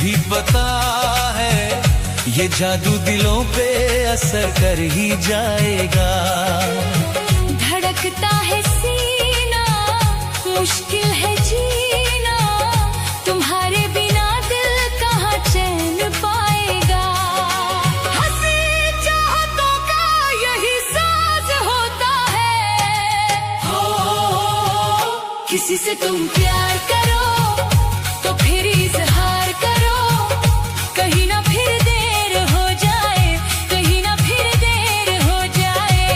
भी पता है ये जादू दिलों पे असर कर ही जाएगा। धड़कता है सीना, मुश्किल है जीना, तुम्हारे बिना दिल कहाँ चैन पाएगा। हंसी चाहतों का यही साज होता है। किसी से तुम प्यार करो तो फिर इजहार करो, कहीं ना फिर देर हो जाए, कहीं ना फिर देर हो जाए।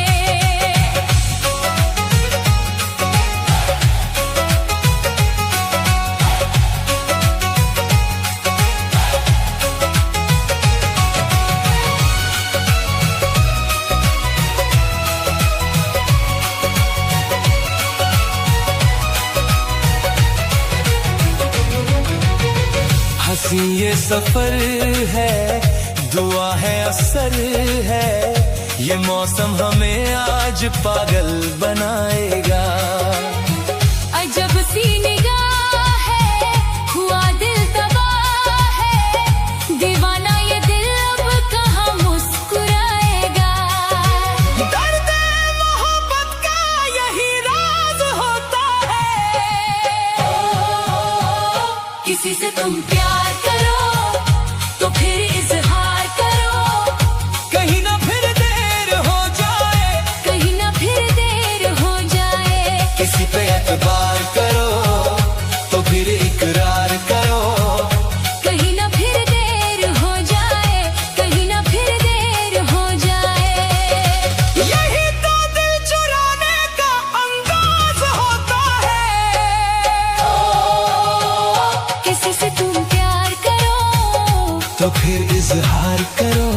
हंसी ये सफर है, दुआ है असर है, ये मौसम हमें आज पागल बनाएगा। अजब सी निगाह है, हुआ दिल तबाह है, दीवाना ये दिल अब कहाँ मुस्कुराएगा। दर्द मोहब्बत का यही राज होता है। किसी से तुम प्यार करो तो फिर इजहार करो, कहीं ना फिर देर हो जाए, कहीं ना फिर देर हो जाए। किसी पे एतबार करो तो फिर इकरार करो, कहीं ना फिर देर हो जाए, कहीं ना फिर देर हो जाए। यही तो दिल चुराने का अंदाज होता है। किसी से तुम प्यार करो तो फिर इजहार करो।